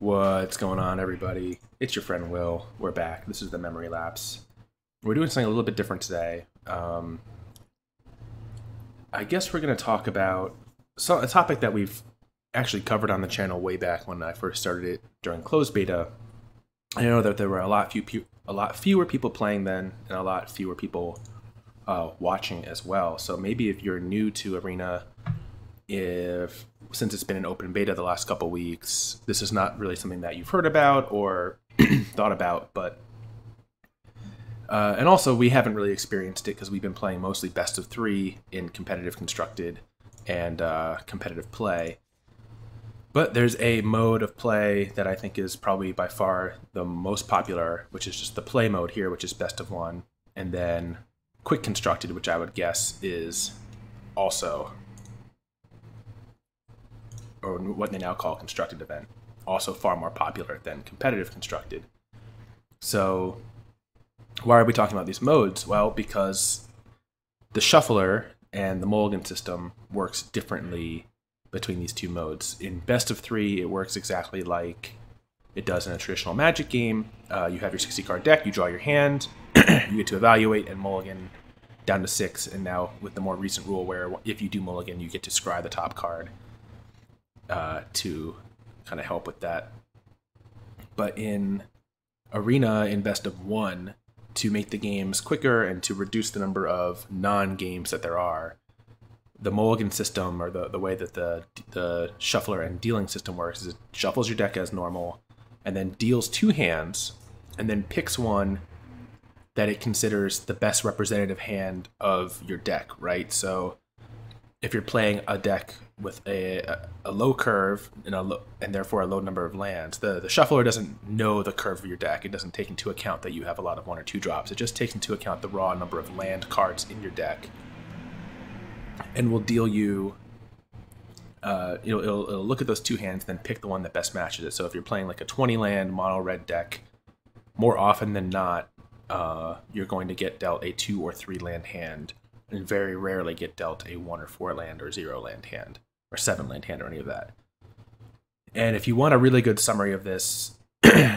What's going on, everybody? It's your friend Will. We're back. This is the Memory Lapse. We're doing something a little bit different today. I guess we're going to talk about a topic that we've actually covered on the channel way back when I first started it during closed beta. I know that there were a lot fewer people playing then, and a lot fewer people watching as well. So maybe if you're new to Arena, since it's been an open beta the last couple weeks, this is not really something that you've heard about or thought about, but and also we haven't really experienced it because we've been playing mostly best of 3 in competitive constructed and competitive play. But there's a mode of play that I think is probably by far the most popular, which is just the play mode here, which is best of 1, and then quick constructed, which I would guess is also, or what they now call constructed event, also far more popular than competitive constructed. So why are we talking about these modes? Well, because the shuffler and the mulligan system works differently between these two modes. In best of 3, it works exactly like it does in a traditional Magic game. You have your 60 card deck, you draw your hand, you get to evaluate and mulligan down to 6, and now with the more recent rule where if you do mulligan, you get to scry the top card to kind of help with that. But in Arena, in best of 1, to make the games quicker and to reduce the number of non-games that there are, the mulligan system, or the way that the shuffler and dealing system works, is it shuffles your deck as normal and then deals 2 hands and then picks one that it considers the best representative hand of your deck, right? So if you're playing a deck with a low curve and therefore a low number of lands, the shuffler doesn't know the curve of your deck. It doesn't take into account that you have a lot of 1 or 2 drops. It just takes into account the raw number of land cards in your deck, and will deal you. It'll look at those 2 hands, then pick the one that best matches it. So if you're playing like a 20 land mono red deck, more often than not, you're going to get dealt a 2 or 3 land hand, and very rarely get dealt a 1 or 4 land or 0 land hand or 7 land hand or any of that. And if you want a really good summary of this,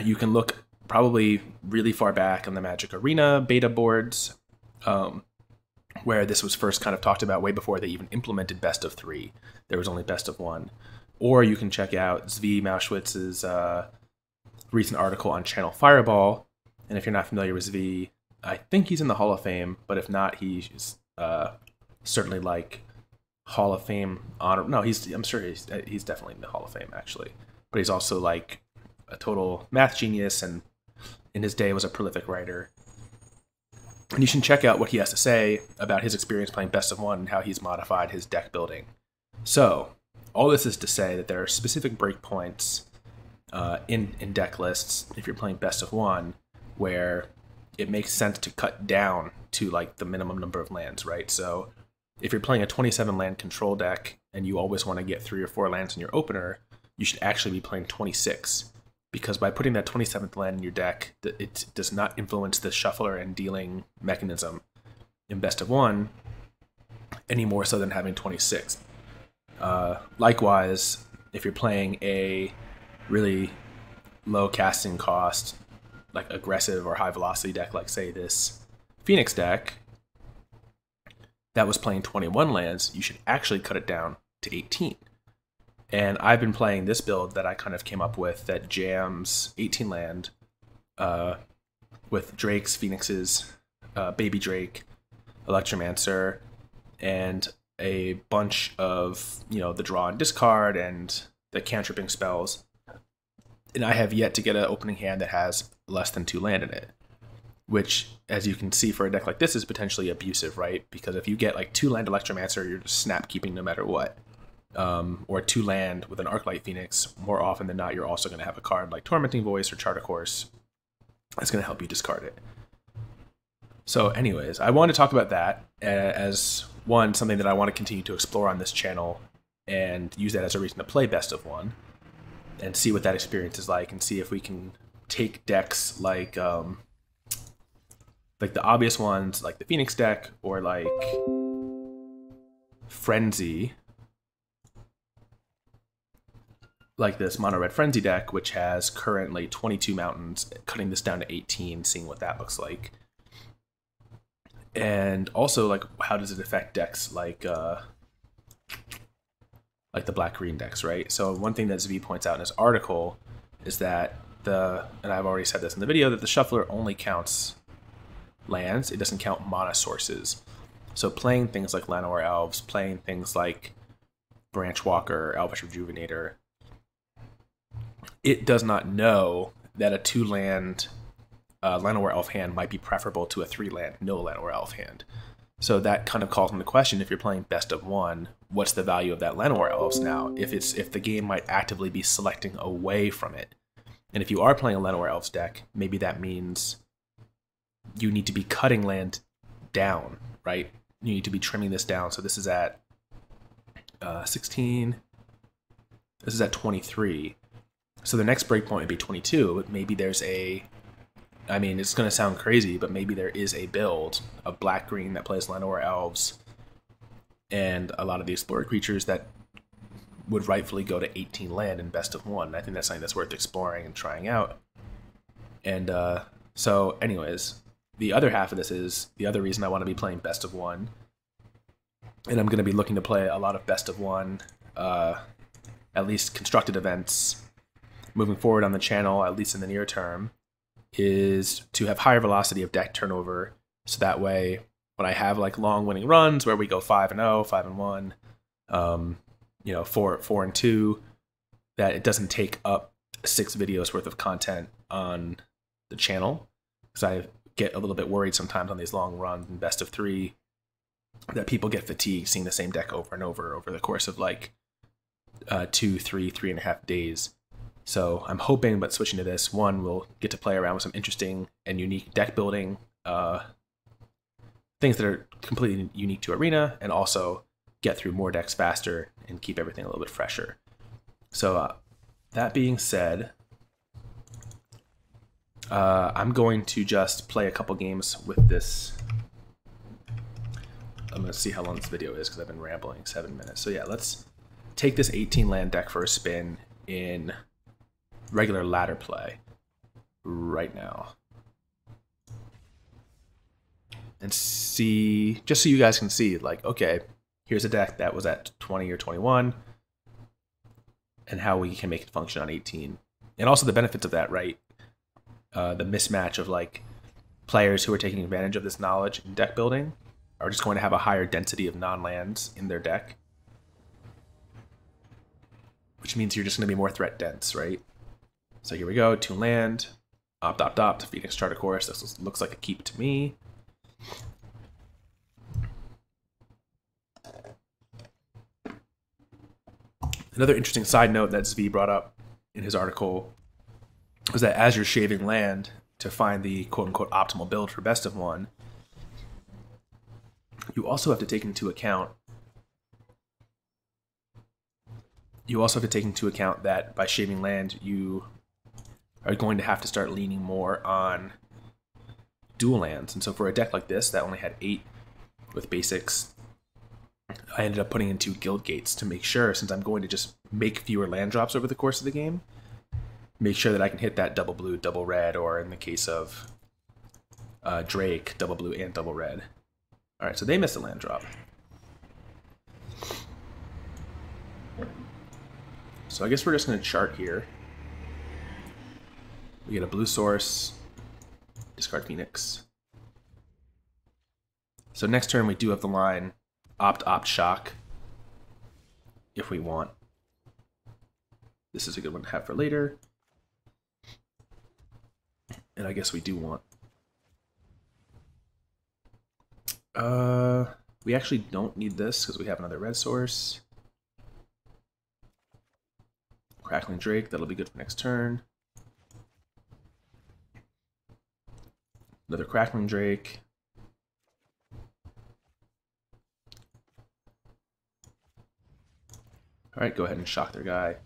you can look probably really far back on the Magic Arena beta boards, where this was first kind of talked about way before they even implemented best of 3. There was only best of 1. Or you can check out Zvi Mauschwitz's recent article on Channel Fireball. And if you're not familiar with Zvi, I think he's in the Hall of Fame, but if not, he's certainly like Hall of Fame honor. No, I'm sure he's definitely in the Hall of Fame, actually. But he's also like a total math genius, and in his day was a prolific writer. And you should check out what he has to say about his experience playing best of 1 and how he's modified his deck building. So all this is to say that there are specific breakpoints in deck lists if you're playing best of 1 where it makes sense to cut down to like the minimum number of lands, right? So if you're playing a 27 land control deck and you always want to get 3 or 4 lands in your opener, you should actually be playing 26. Because by putting that 27th land in your deck, it does not influence the shuffler and dealing mechanism in best of 1 any more so than having 26. Likewise, if you're playing a really low casting cost, like aggressive or high velocity deck, like say this Phoenix deck that was playing 21 lands, you should actually cut it down to 18. And I've been playing this build that I kind of came up with that jams 18 land with Drakes, Phoenixes, Baby Drake, Electromancer, and a bunch of, the draw and discard and the cantripping spells. And I have yet to get an opening hand that has less than 2 land in it, which, as you can see for a deck like this, is potentially abusive, right? Because if you get like 2 land Electromancer, you're just snap keeping no matter what. Or 2 land with an Arclight Phoenix, more often than not, you're also going to have a card like Tormenting Voice or Chart a Course that's going to help you discard it. So anyways, I want to talk about that as something that I want to continue to explore on this channel and use that as a reason to play best of 1 and see what that experience is like, and see if we can take decks like the obvious ones like the Phoenix deck or like Frenzy like this Mono Red Frenzy deck, which has currently 22 mountains, cutting this down to 18, seeing what that looks like. And also, like, how does it affect decks like the black-green decks, right? So one thing that Zvi points out in his article is that and I've already said this in the video, that the shuffler only counts lands, it doesn't count mana sources. So playing things like Llanowar Elves, playing things like Branch Walker, Elvish Rejuvenator, it does not know that a 2-land Llanowar Elf hand might be preferable to a 3-land no Llanowar Elf hand. So that kind of calls into question, if you're playing best of one, what's the value of that Llanowar Elves now? If the game might actively be selecting away from it. And if you are playing a Llanowar Elves deck, maybe that means you need to be cutting land down, right? You need to be trimming this down. So this is at 16. This is at 23. So the next breakpoint would be 22. But maybe there's I mean, it's going to sound crazy, but maybe there is a build of black-green that plays Llanowar Elves and a lot of the Explorer creatures that would rightfully go to 18 land in best of one. I think that's something that's worth exploring and trying out. And so anyways, the other half of this is the other reason I want to be playing best of one. And I'm going to be looking to play a lot of best of one, at least constructed events moving forward on the channel, at least in the near term, is to have higher velocity of deck turnover. So that way, when I have like long winning runs where we go 5-0, 5-1, 4-2, that it doesn't take up 6 videos worth of content on the channel. Because I get a little bit worried sometimes on these long runs and best of 3 that people get fatigued seeing the same deck over and over the course of like 2, 3, 3.5 days. So I'm hoping, but switching to this, one, we'll get to play around with some interesting and unique deck building things that are completely unique to Arena, and also get through more decks faster and keep everything a little bit fresher. So that being said, I'm going to just play a couple games with this. I'm going to see how long this video is because I've been rambling 7 minutes. So yeah, let's take this 18 land deck for a spin in regular ladder play right now. And see, just so you guys can see, like, okay, here's a deck that was at 20 or 21 and how we can make it function on 18. And also the benefits of that, right? The mismatch of like players who are taking advantage of this knowledge in deck building are just going to have a higher density of non-lands in their deck, which means you're just going to be more threat dense, right? So here we go, 2 land, opt, Phoenix Charter Course. This looks like a keep to me. Another interesting side note that Zvi brought up in his article was that as you're shaving land to find the quote-unquote optimal build for best of one, you also have to take into account that by shaving land, you are going to have to start leaning more on dual lands. And so for a deck like this that only had 8 with basics, I ended up putting in 2 Guildgates to make sure, since I'm going to just make fewer land drops over the course of the game, make sure that I can hit that double blue, double red, or in the case of Drake, double blue and double red. All right, so they missed a land drop. So I guess we're just going to chart here. We get a blue source, discard Phoenix. So next turn we do have the line opt, shock, if we want. This is a good one to have for later. And I guess we do want. We actually don't need this because we have another red source. Crackling Drake, that'll be good for next turn. Another Crackling Drake. Alright, go ahead and shock their guy.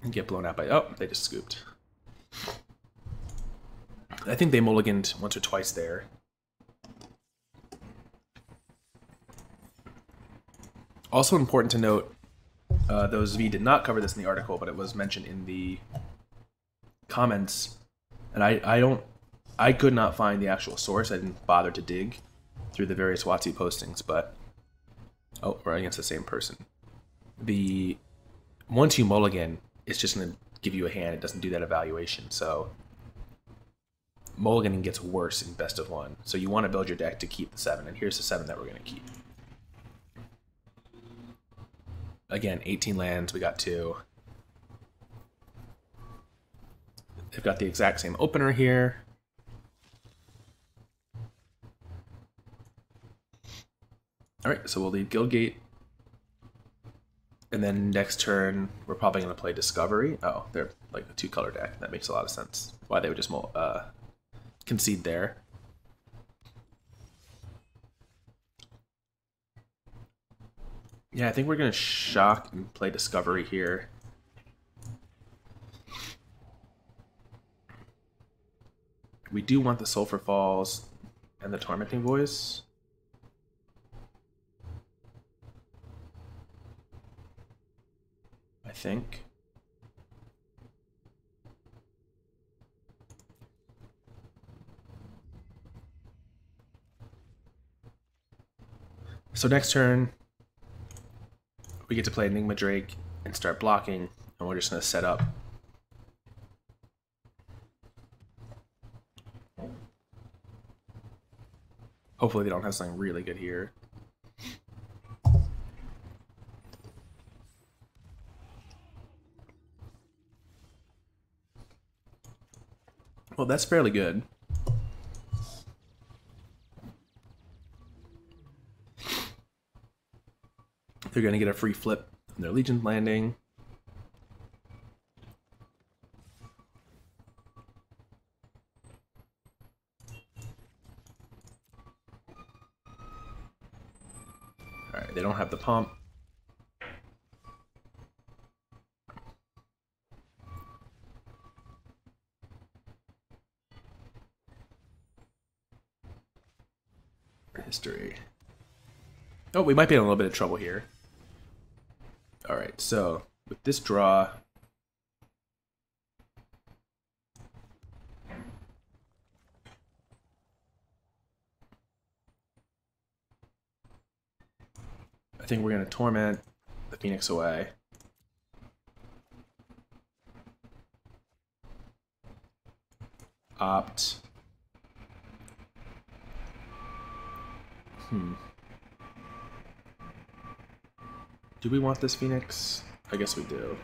And get blown out by... Oh, they just scooped. I think they mulliganed once or twice there. Also important to note, those of you did not cover this in the article, but it was mentioned in the comments, and I could not find the actual source. I didn't bother to dig through the various WotC postings, but oh, we're against the same person. Once you mulligan, it's just going to give you a hand. It doesn't do that evaluation, so mulliganing gets worse in best of one. So you want to build your deck to keep the 7, and here's the 7 that we're going to keep. Again, 18 lands, we got 2. They've got the exact same opener here. Alright, so we'll leave Guildgate. And then next turn, we're probably going to play Discovery. Oh, they're like a 2-color deck. That makes a lot of sense. Why they would just concede there. Yeah, I think we're going to shock and play Discovery here. We do want the Sulfur Falls and the Tormenting Voice. I think. So next turn, we get to play Enigma Drake and start blocking, and we're just going to set up. Hopefully they don't have something really good here. Well, that's fairly good. They're going to get a free flip on their Legion landing. Alright, they don't have the pump. History. Oh, we might be in a little bit of trouble here. Alright, so with this draw, I think we're going to torment the Phoenix away. Opt. Do we want this Phoenix? I guess we do.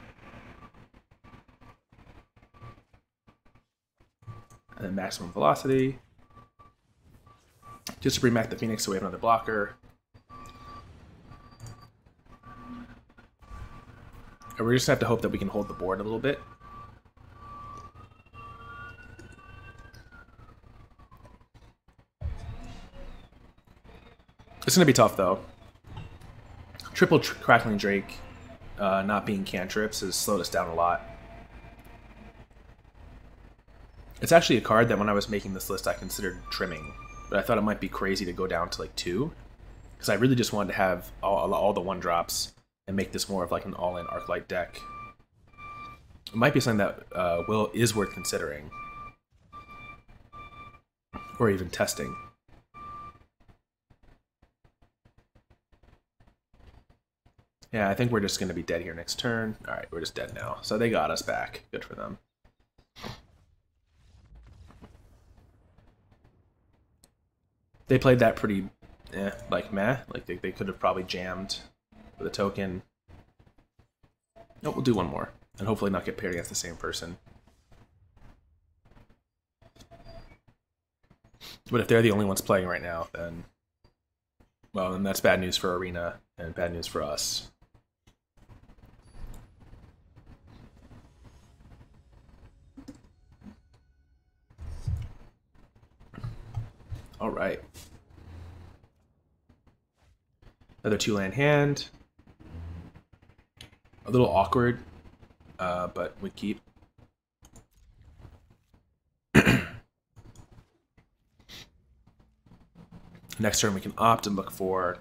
And then maximum velocity. Just to bring back the Phoenix so we have another blocker. And we're just gonna have to hope that we can hold the board a little bit. It's gonna be tough though. Triple Crackling Drake not being cantrips has slowed us down a lot. It's actually a card that when I was making this list I considered trimming, but I thought it might be crazy to go down to like 2, because I really just wanted to have all the 1-drops and make this more of like an all-in Arclight deck. It might be something that is worth considering, or even testing. Yeah, I think we're just going to be dead here next turn. Alright, we're just dead now. So they got us back. Good for them. They played that pretty, like meh. Like they could have probably jammed with a token. Nope, we'll do one more. And hopefully not get paired against the same person. But if they're the only ones playing right now, then... well, then that's bad news for Arena and bad news for us. All right. Another 2-land hand. A little awkward, but we keep. Next turn we can opt and look for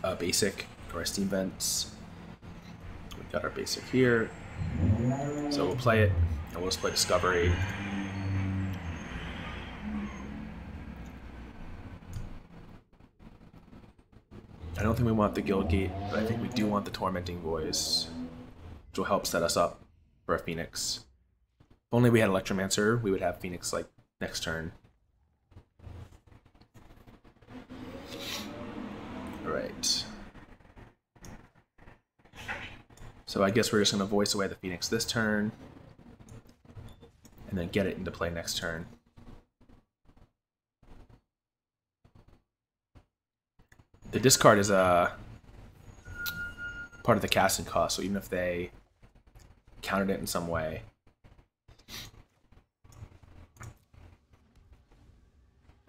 a basic for our steam vents. We've got our basic here. So we'll play it, and we'll just play Discovery. I don't think we want the Guildgate, but I think we do want the Tormenting Voice, which will help set us up for a Phoenix. If only we had Electromancer, we would have Phoenix like next turn. Alright. So I guess we're just going to voice away the Phoenix this turn, and then get it into play next turn. The discard is a part of the casting cost, so even if they countered it in some way,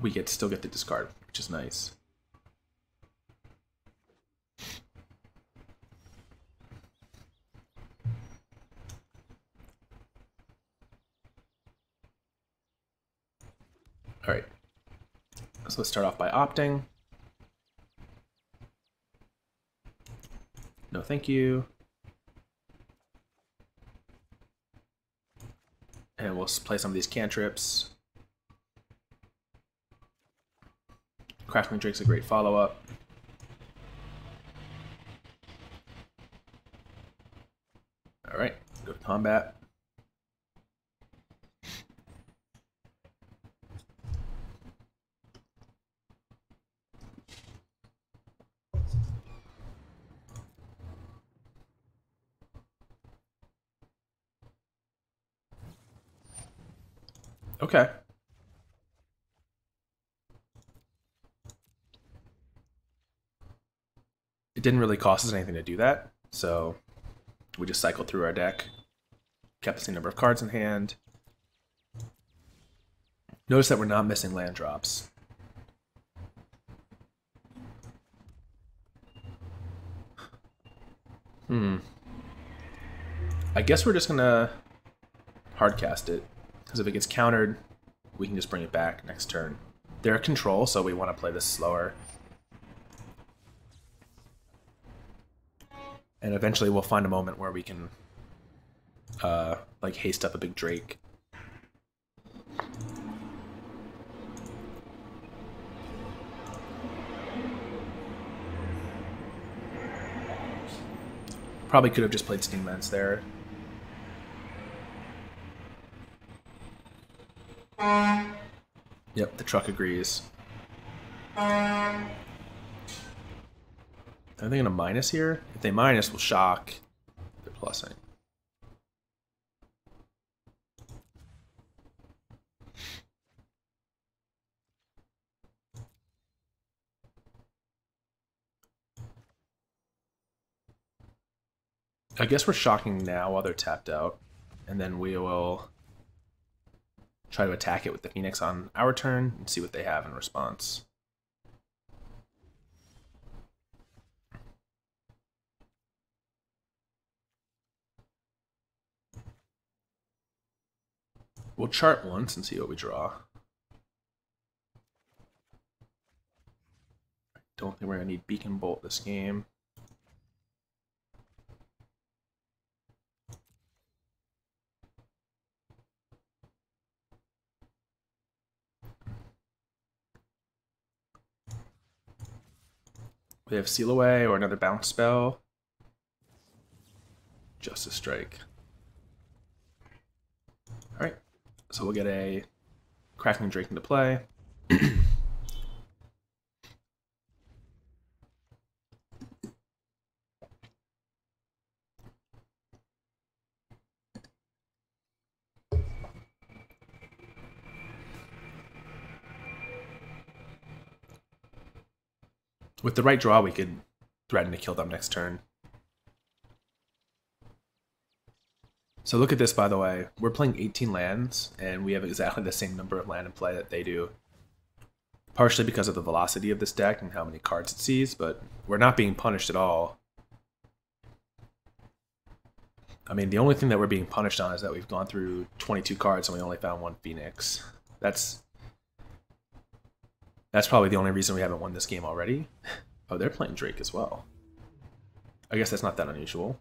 we still get the discard, which is nice. All right, so let's start off by opting. No, thank you. And we'll play some of these cantrips. Crackling Drake's a great follow-up. All right, go to combat. Okay. It didn't really cost us anything to do that, so we just cycled through our deck, kept the same number of cards in hand. Notice that we're not missing land drops. I guess we're just gonna hardcast it, because if it gets countered, we can just bring it back next turn. They're control, so we want to play this slower. And eventually we'll find a moment where we can like haste up a big Drake. Probably could have just played Steam Vents there. Yep, the truck agrees. Are they going to minus here? If they minus, we'll shock. They're plussing. I guess we're shocking now while they're tapped out, and then we will try to attack it with the Phoenix on our turn and see what they have in response. We'll chart once and see what we draw. Don't think we're going to need Beacon Bolt this game. We have Seal Away or another bounce spell. Justice Strike. Alright, so we'll get a Crackling Drake into play. With the right draw, we could threaten to kill them next turn. So look at this, by the way. We're playing 18 lands, and we have exactly the same number of land in play that they do. Partially because of the velocity of this deck and how many cards it sees, but we're not being punished at all. I mean, the only thing that we're being punished on is that we've gone through 22 cards and we only found one Phoenix. That's probably the only reason we haven't won this game already. Oh, they're playing Drake as well. I guess that's not that unusual.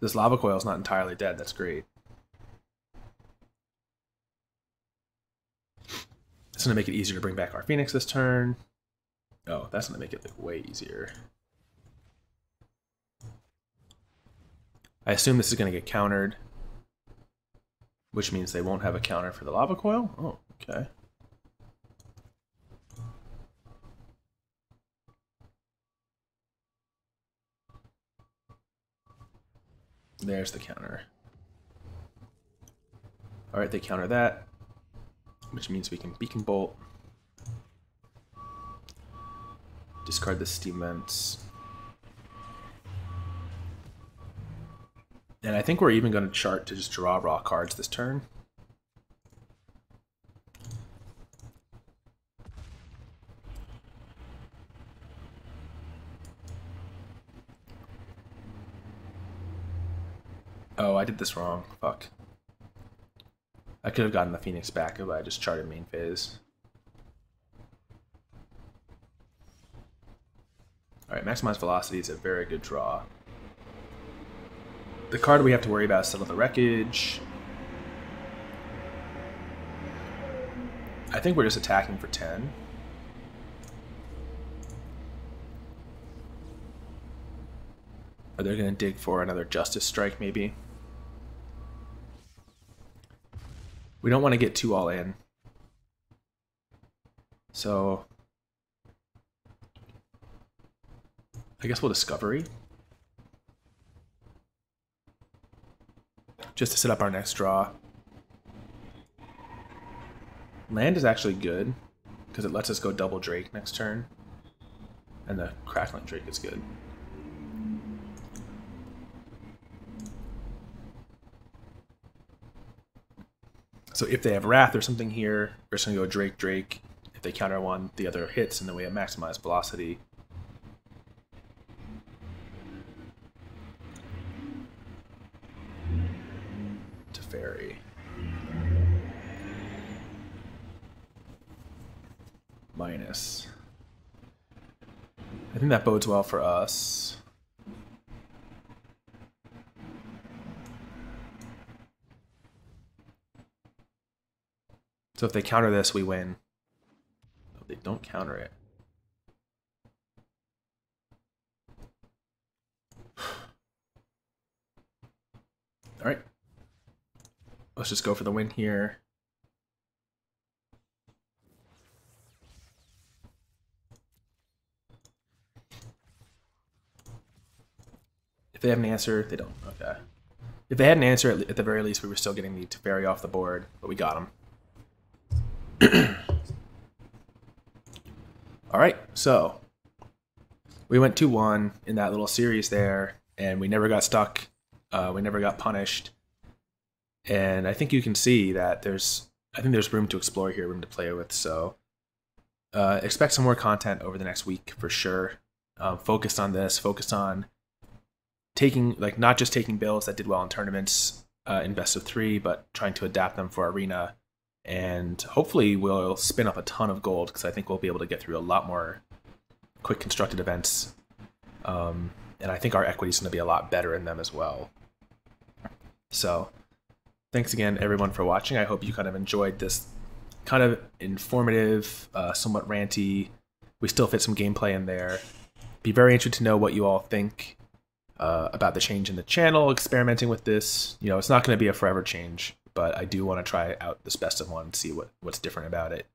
This Lava Coil is not entirely dead. That's great. It's going to make it easier to bring back our Phoenix this turn. Oh, that's going to make it like way easier. I assume this is going to get countered, which means they won't have a counter for the Lava Coil. Oh, okay. There's the counter. All right, they counter that, which means we can Beacon Bolt. Discard the Steam Vents. And I think we're even going to chart to just draw raw cards this turn. Oh, I did this wrong. Fuck. I could have gotten the Phoenix back if I just charted main phase. Alright, Maximize Velocity is a very good draw. The card we have to worry about is Settle the Wreckage. I think we're just attacking for 10. Are they going to dig for another Justice Strike, maybe? We don't want to get too all in. So I guess we'll Discovery. Just to set up our next draw. Land is actually good, because it lets us go double Drake next turn. And the Crackling Drake is good. So if they have Wrath or something here, we're just going to go Drake, Drake. If they counter one, the other hits, and then we have Maximized Velocity. To Fairy. Minus. I think that bodes well for us. So if they counter this, we win. No, they don't counter it. All right. Let's just go for the win here. If they have an answer, they don't. Okay. If they had an answer, at the very least, we were still getting the Teferi off the board, but we got him. All right, so we went 2-1 in that little series there, and we never got stuck. We never got punished. And I think you can see that there's room to explore here, room to play with. So expect some more content over the next week for sure. Focused on this, focused on taking, like, not just taking builds that did well in tournaments in best of 3, but trying to adapt them for Arena. And hopefully we'll spin up a ton of gold, because I think we'll be able to get through a lot more quick constructed events. And I think our equity is going to be a lot better in them as well. So thanks again, everyone, for watching. I hope you kind of enjoyed this kind of informative, somewhat ranty. We still fit some gameplay in there. Be very interested to know what you all think about the change in the channel, experimenting with this. You know, it's not going to be a forever change, but I do want to try out this best of one and see what's different about it,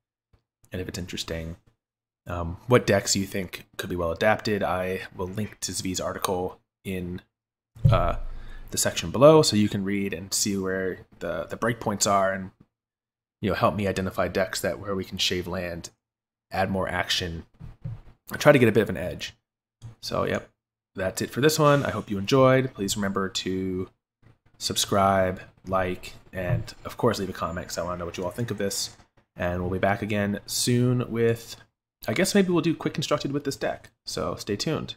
and if it's interesting. What decks you think could be well adapted? I will link to Zvi's article in the section below, so you can read and see where the breakpoints are, and help me identify decks where we can shave land, add more action, and try to get a bit of an edge. So yep, that's it for this one. I hope you enjoyed. Please remember to subscribe, like, and of course leave a comment, because I want to know what you all think of this. And we'll be back again soon with, I guess maybe we'll do quick constructed with this deck. So stay tuned.